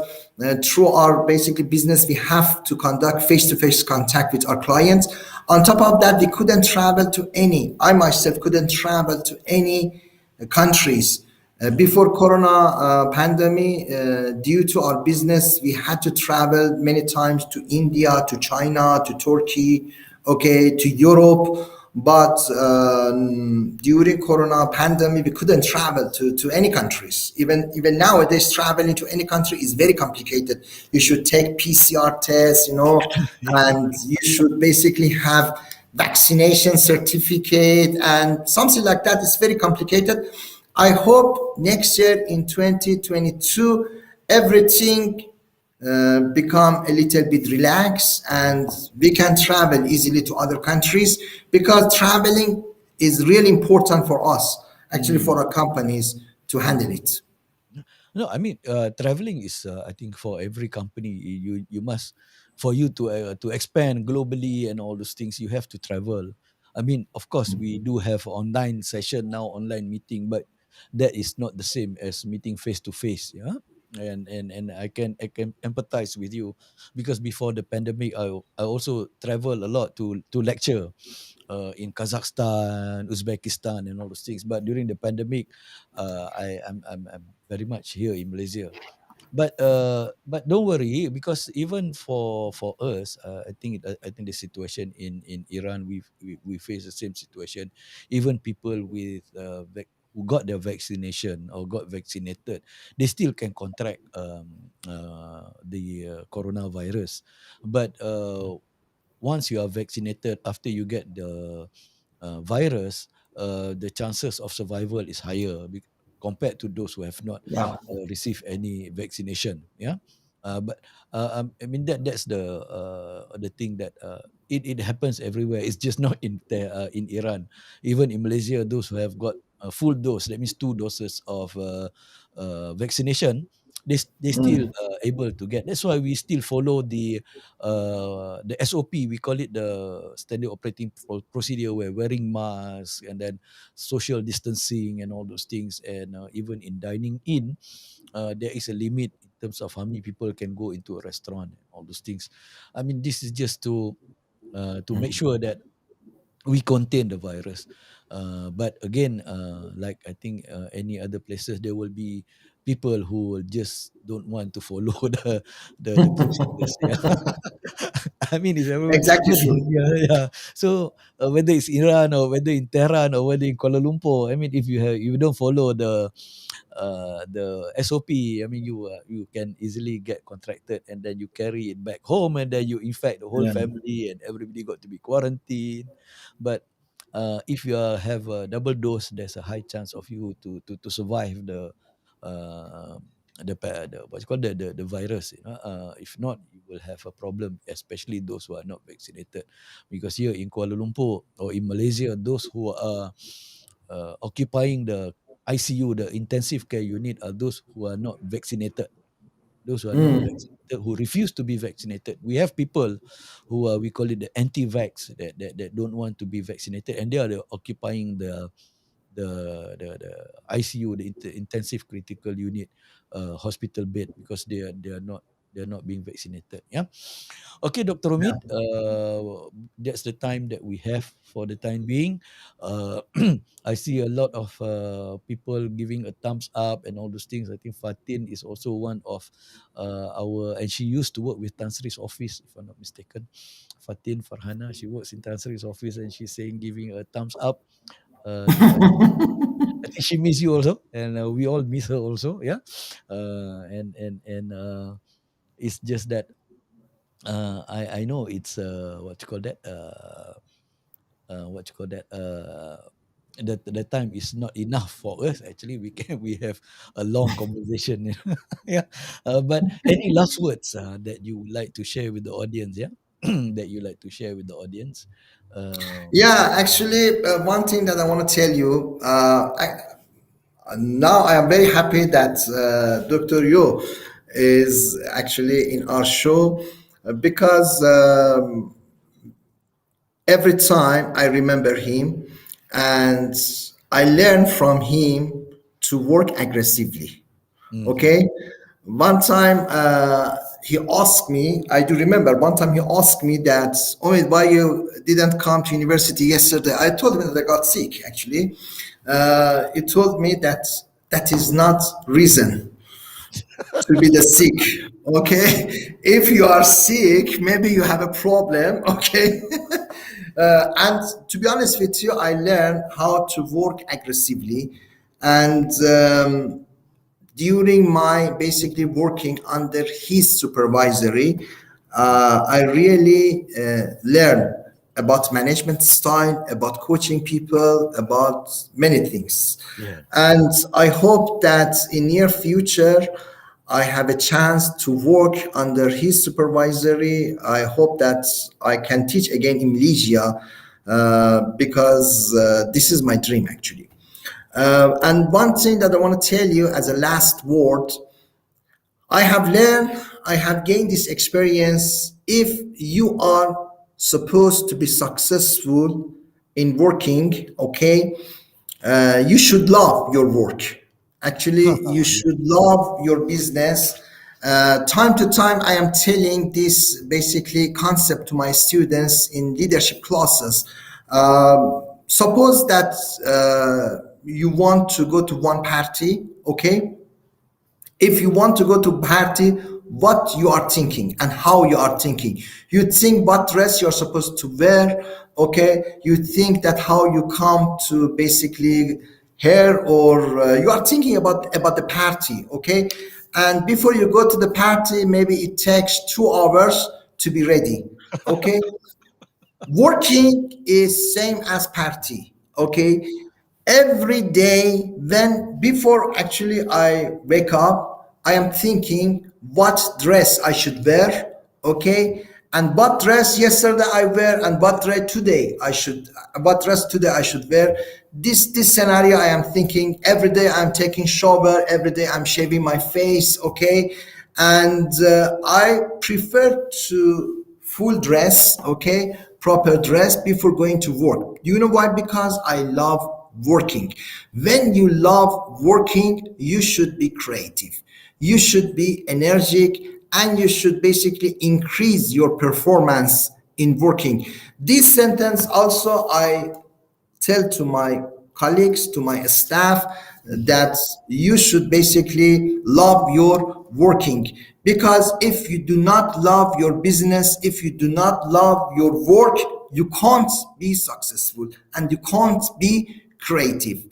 through our basically business we have to conduct face-to-face contact with our clients. On top of that, we couldn't travel to any I myself couldn't travel to any countries mm, before corona pandemic. Due to our business, we had to travel many times to India, to China, to Turkey, okay, to Europe. But during corona pandemic, we couldn't travel to any countries. Even nowadays, traveling to any country is very complicated. You should take PCR tests, and you should basically have vaccination certificate and something like that. It's very complicated. I hope next year in 2022, everything become a little bit relaxed, and we can travel easily to other countries, because traveling is really important for us, actually Mm. for our companies to handle it. No, I mean, traveling is, I think, for every company. You must, for you to expand globally and all those things, you have to travel. I mean, of course, we do have online session now, online meeting, but that is not the same as meeting face to face. Yeah, and I can empathize with you, because before the pandemic, I also travel a lot to lecture, in Kazakhstan, Uzbekistan, and all those things. But during the pandemic, I'm very much here in Malaysia. But don't worry, because even for us, I think the situation in Iran, we face the same situation. Even people with who got their vaccination or got vaccinated, they still can contract the coronavirus. But once you are vaccinated, after you get the virus, the chances of survival is higher compared to those who have not Yeah. received any vaccination. Yeah, but I mean that's the thing that it happens everywhere. It's just not in Iran. Even in Malaysia, those who have got a full dose, that means 2 doses of vaccination, they still Mm. able to get. That's why we still follow the SOP. We call it the standard operating procedure, where wearing masks and then social distancing and all those things. And even in dining in, there is a limit in terms of how many people can go into a restaurant and all those things. I mean, this is just to make sure that we contain the virus. But again, like I think any other places, there will be people who will just don't want to follow the procedures. Yeah. I mean, it's everywhere. Exactly But true. yeah, yeah. So whether it's Iran or whether in Tehran or whether in Kuala Lumpur, I mean, if you don't follow the SOP, I mean, you can easily get contracted, and then you carry it back home, and then you infect the whole Yeah. family, and everybody got to be quarantined. But if you have a double dose, there's a high chance of you to survive uh, the what's called the virus. If not, you will have a problem, especially those who are not vaccinated. Because here in Kuala Lumpur or in Malaysia, those who are occupying the ICU, the intensive care unit, are those who are not vaccinated. Those who are not Mm. vaccinated, who refuse to be vaccinated. We have people who are, we call it the anti-vax, that don't want to be vaccinated, and they are occupying the ICU, the intensive critical unit, hospital bed, because they are not being vaccinated. Yeah. Okay, Dr. Omid, that's the time that we have for the time being. Uh, I see a lot of people giving a thumbs up and all those things. I think Fatin is also one of and she used to work with Tan Sri's office, if I'm not mistaken. Fatin Farhana, she works in Tan Sri's office, and she's saying, giving a thumbs up to Fatin. I think she miss you also, and we all miss her also. Yeah, and it's just that I know it's what you call that what you call that the time is not enough for us. Actually, we have a long conversation. Yeah, but any last words that you would like to share with the audience? Yeah, that you like to share with the audience. Yeah, actually, one thing that I want to tell you, now I am very happy that Dr. Yo is actually in our show, because every time I remember him, and I learn from him to work aggressively. Mm, Okay. One time he asked me, I do remember one time he asked me that, oh, why you didn't come to university yesterday? I told him that I got sick, actually. He told me that that is not reason to be the sick. Okay. If you are sick, maybe you have a problem. Okay. And to be honest with you, I learned how to work aggressively. And during my basically working under his supervisory, I really learned about management style, about coaching people, about many things. yeah. And I hope that in near future, I have a chance to work under his supervisory. I hope that I can teach again in Malaysia because this is my dream actually. And one thing that I want to tell you as a last word, I have learned, I have gained this experience. If you are supposed to be successful in working, okay, you should love your work. Actually, you should love your business. Time to time, I am telling this basically concept to my students in leadership classes. Suppose that you want to go to one party, okay? If you want to go to party, what you are thinking and how you are thinking. You think what dress you're supposed to wear, okay? You think that how you come to basically here, or you are thinking about the party, okay? And before you go to the party, maybe it takes 2 hours to be ready, okay? Working is same as party, okay? Every day, when before actually I wake up, I am thinking what dress I should wear, okay? And what dress yesterday I wear, and what dress today I should wear. This scenario I am thinking every day. I'm taking shower every day, I'm shaving my face, okay? And I prefer to full dress, okay, proper dress before going to work. You know why? Because I love working. When you love working, you should be creative, you should be energetic, and you should basically increase your performance in working. This sentence also I tell to my colleagues, to my staff, that you should basically love your working. Because if you do not love your business, if you do not love your work, you can't be successful and you can't be creative.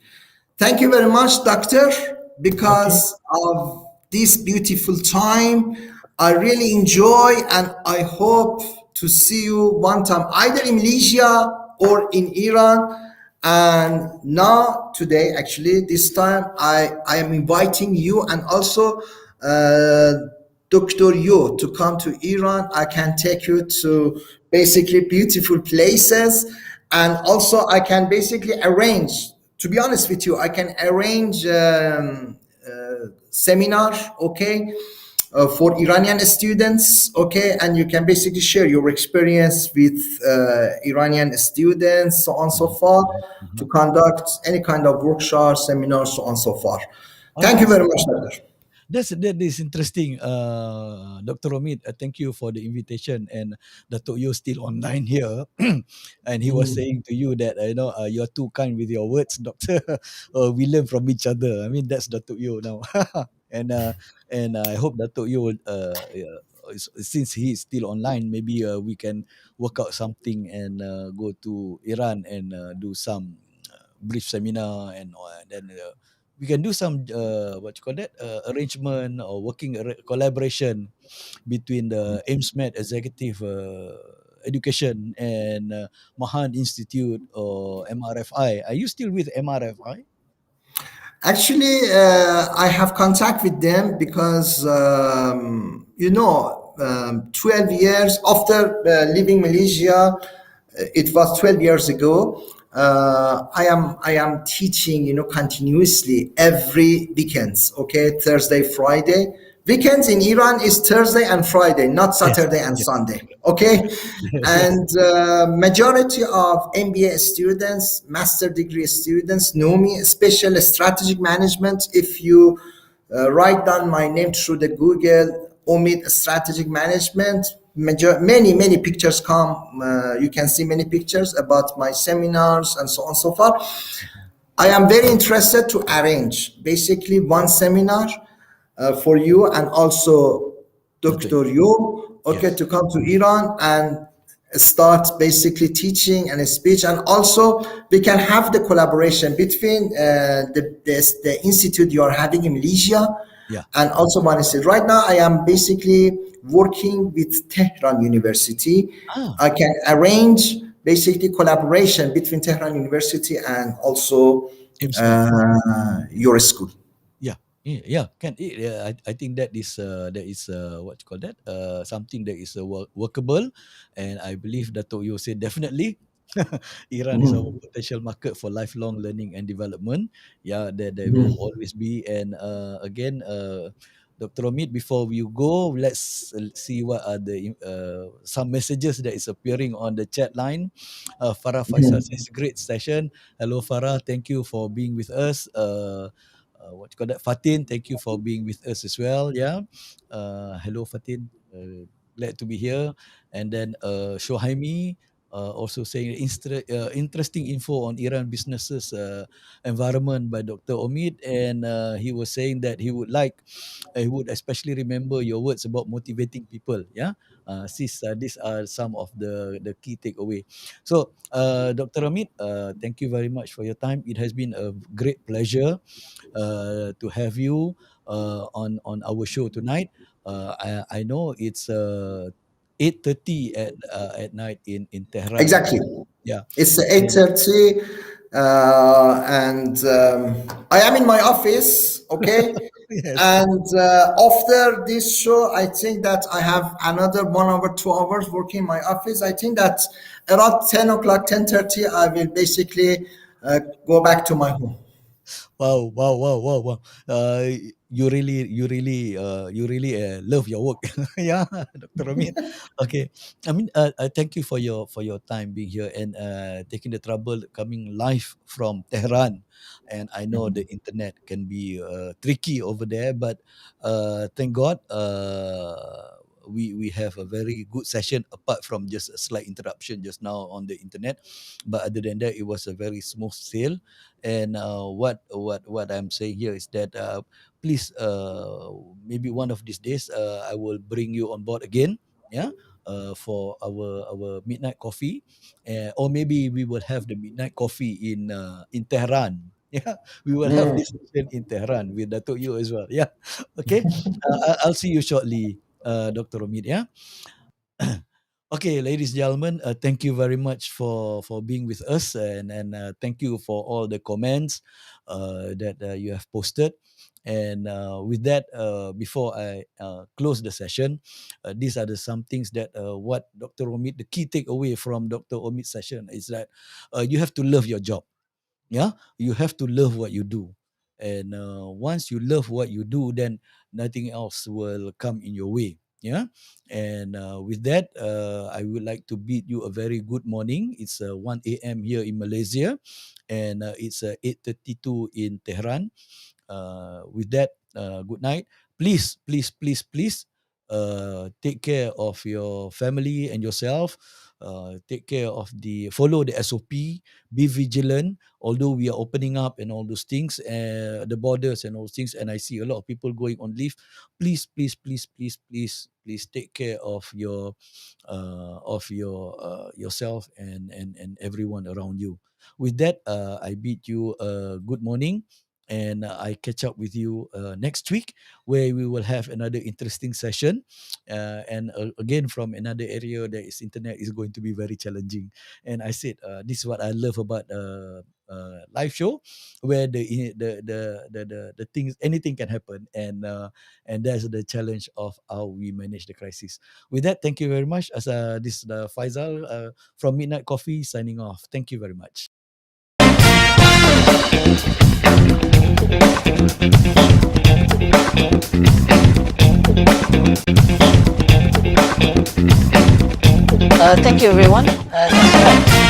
Thank you very much, doctor, Okay. because of this beautiful time. I really enjoy, and I hope to see you one time either in Malaysia or in Iran. And now today, actually, this time I am inviting you and also uh, Dr. Yo to come to Iran. I can take you to basically beautiful places, and also I can basically arrange. To be honest with you, I can arrange seminar, okay, for Iranian students, okay, and you can basically share your experience with Iranian students, so on and so forth, to Mhm. conduct any kind of workshop, seminar, so on and so forth. Oh, Thank you that's very much, Doctor. that is interesting, Dr. Omid. Thank you for the invitation. And Dato' Yo still online here, and he was Mm. saying to you that you're too kind with your words, Doctor. We learn from each other. I mean, that's Dato' Yo now, and I hope Dato' Yo will, yeah, since he is still online, maybe we can work out something and go to Iran and do some brief seminar, and then we can do some what you call that, arrangement or working collaboration between the AIMSMET Executive Education and Mahan Institute or MRFI. Are you still with MRFI? Actually, I have contact with them because 12 years after leaving Malaysia, it was 12 years ago. I am teaching, continuously every weekends. Okay, Thursday, Friday. Weekends in Iran is Thursday and Friday, not Yes. Saturday and Yes. Sunday. Okay, Yes. and majority of MBA students, master degree students know me, especially strategic management. If you write down my name through the Google, Omid Strategic Management, many pictures come. You can see many pictures about my seminars and so on and so forth. I am very interested to arrange basically one seminar for you and also Dato' Yo. Dr. Yu, okay, Yes. to come to Iran and start basically teaching and speech. And also we can have the collaboration between the institute you are having in Malaysia Yeah. and also one institute. Right now I am basically working with Tehran University. Ah, I can arrange basically collaboration between Tehran University and also AIMSMET. your school. Yeah. Yeah, can yeah, I think that is what you call that something that is workable, and I believe Dato' you said definitely. Iran is our Mhm. potential market for lifelong learning and development. Yeah, there will Mhm. always be. And again, Dr. Omid, before we go, let's see what are the some messages that is appearing on the chat line. Farah Faisal says, great session. Hello, Farah. Thank you for being with us. What you call that? Fatin, thank you for being with us as well. Yeah. Hello, Fatin. Glad to be here. And then Shohaimi also saying interesting info on Iran businesses environment by Dr. Omid. And he was saying that he would especially remember your words about motivating people. Yeah. Since these are some of the key takeaway. So, Dr. Omid, thank you very much for your time. It has been a great pleasure to have you on our show tonight. I know it's 8:30 at night in Tehran. Exactly. Yeah. It's And 8:30, and I am in my office. Okay, yes. and after this show, I think that I have another 1 hour, 2 hours working in my office. I think that around 10 o'clock, 10:30, I will basically go back to my home. Wow, wow, wow, wow, wow. You really love your work. Yeah, Dr. Amin. Okay. I mean, thank you for your time being here and taking the trouble coming live from Tehran. And I know the internet can be tricky over there, but thank God we have a very good session apart from just a slight interruption just now on the internet. But other than that, it was a very smooth sail. And what I'm saying here is that please maybe one of these days I will bring you on board again. Yeah. For our midnight coffee, or maybe we will have the midnight coffee in Tehran. Yeah, we will have this session in Tehran with Datuk you as well. Yeah, okay. I'll see you shortly, Dr. Omid. Yeah. Okay, ladies and gentlemen, thank you very much for being with us, and thank you for all the comments that you have posted. And with that, before I close the session, these are some things that what Dr. Omid, the key takeaway from Dr. Omid's session is that you have to love your job. Yeah, you have to love what you do. And once you love what you do, then nothing else will come in your way. Yeah. And with that, I would like to bid you a very good morning. It's 1 a.m. here in Malaysia, and it's 8:32 in Tehran. With that, good night. Please, please, please, please take care of your family and yourself. Take care of follow the SOP, be vigilant. Although we are opening up and all those things, the borders and all those things, and I see a lot of people going on leave. Please, please, please, please, please, please take care of yourself and everyone around you. With that, I bid you a good morning, and I catch up with you next week where we will have another interesting session, and again from another area that is internet is going to be very challenging. And I said this is what I love about live show, where the things anything can happen, and that's the challenge of how we manage the crisis. With that, thank you very much. As this is Faisal from Midnight Coffee signing off. Thank you very much. Thank you, everyone. That's all.